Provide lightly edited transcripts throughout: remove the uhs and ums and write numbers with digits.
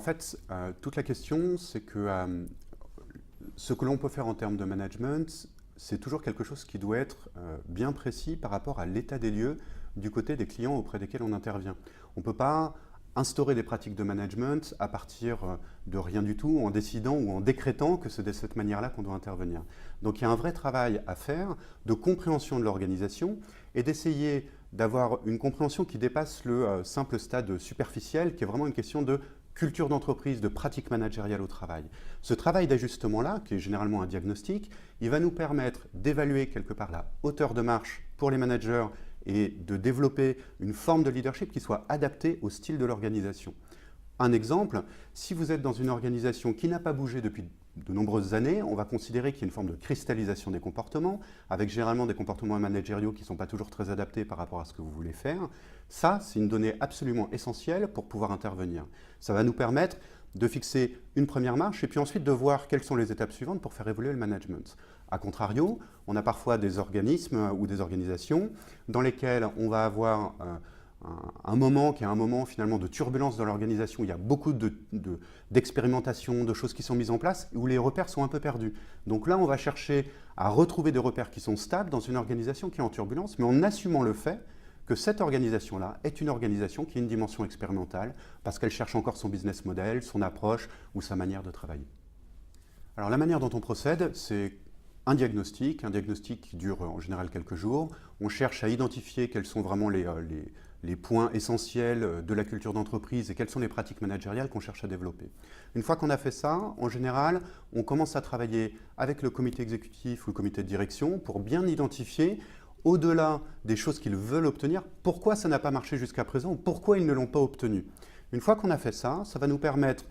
fait, toute la question, c'est que ce que l'on peut faire en termes de management, c'est toujours quelque chose qui doit être bien précis par rapport à l'état des lieux du côté des clients auprès desquels on intervient. On ne peut pas instaurer des pratiques de management à partir de rien du tout, en décidant ou en décrétant que c'est de cette manière-là qu'on doit intervenir. Donc il y a un vrai travail à faire de compréhension de l'organisation et d'essayer d'avoir une compréhension qui dépasse le simple stade superficiel, qui est vraiment une question de culture d'entreprise, de pratique managériale au travail. Ce travail d'ajustement-là, qui est généralement un diagnostic, il va nous permettre d'évaluer quelque part la hauteur de marche pour les managers et de développer une forme de leadership qui soit adaptée au style de l'organisation. Un exemple, si vous êtes dans une organisation qui n'a pas bougé depuis de nombreuses années, on va considérer qu'il y a une forme de cristallisation des comportements, avec généralement des comportements managériaux qui ne sont pas toujours très adaptés par rapport à ce que vous voulez faire. Ça, c'est une donnée absolument essentielle pour pouvoir intervenir. Ça va nous permettre de fixer une première marche et puis ensuite de voir quelles sont les étapes suivantes pour faire évoluer le management. A contrario, on a parfois des organismes ou des organisations dans lesquelles on va avoir un moment qui est un moment finalement de turbulence dans l'organisation, où il y a beaucoup d'expérimentation, de choses qui sont mises en place, où les repères sont un peu perdus. Donc là, on va chercher à retrouver des repères qui sont stables dans une organisation qui est en turbulence, mais en assumant le fait que cette organisation-là est une organisation qui a une dimension expérimentale, parce qu'elle cherche encore son business model, son approche ou sa manière de travailler. Alors la manière dont on procède, c'est un diagnostic qui dure en général quelques jours. On cherche à identifier quels sont vraiment les points essentiels de la culture d'entreprise et quelles sont les pratiques managériales qu'on cherche à développer. Une fois qu'on a fait ça, en général, on commence à travailler avec le comité exécutif ou le comité de direction pour bien identifier, au-delà des choses qu'ils veulent obtenir, pourquoi ça n'a pas marché jusqu'à présent ou pourquoi ils ne l'ont pas obtenu. Une fois qu'on a fait ça, ça va nous permettre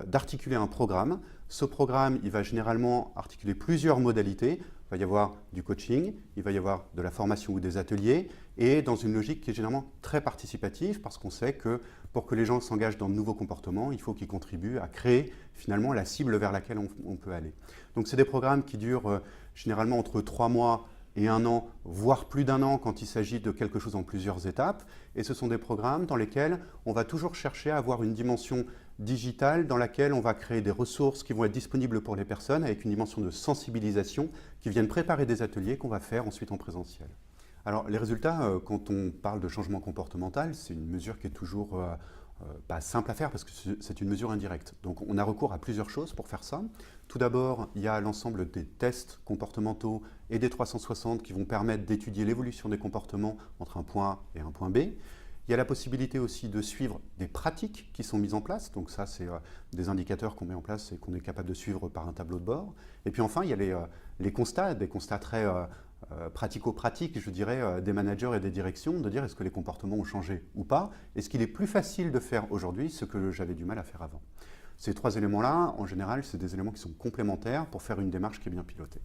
d'articuler un programme. Ce programme, il va généralement articuler plusieurs modalités. Il va y avoir du coaching, il va y avoir de la formation ou des ateliers, et dans une logique qui est généralement très participative, parce qu'on sait que pour que les gens s'engagent dans de nouveaux comportements, il faut qu'ils contribuent à créer finalement la cible vers laquelle on peut aller. Donc c'est des programmes qui durent généralement entre 3 mois et 1 an, voire plus d'1 an quand il s'agit de quelque chose en plusieurs étapes. Et ce sont des programmes dans lesquels on va toujours chercher à avoir une dimension digitale dans laquelle on va créer des ressources qui vont être disponibles pour les personnes avec une dimension de sensibilisation qui viennent préparer des ateliers qu'on va faire ensuite en présentiel. Alors les résultats, quand on parle de changement comportemental, c'est une mesure qui est toujours pas simple à faire parce que c'est une mesure indirecte. Donc on a recours à plusieurs choses pour faire ça. Tout d'abord, il y a l'ensemble des tests comportementaux et des 360 qui vont permettre d'étudier l'évolution des comportements entre un point A et un point B. Il y a la possibilité aussi de suivre des pratiques qui sont mises en place. Donc ça, c'est des indicateurs qu'on met en place et qu'on est capable de suivre par un tableau de bord. Et puis enfin, il y a les constats, des constats très pratico-pratiques, je dirais, des managers et des directions, de dire est-ce que les comportements ont changé ou pas. Est-ce qu'il est plus facile de faire aujourd'hui ce que j'avais du mal à faire avant. Ces 3 éléments-là, en général, c'est des éléments qui sont complémentaires pour faire une démarche qui est bien pilotée.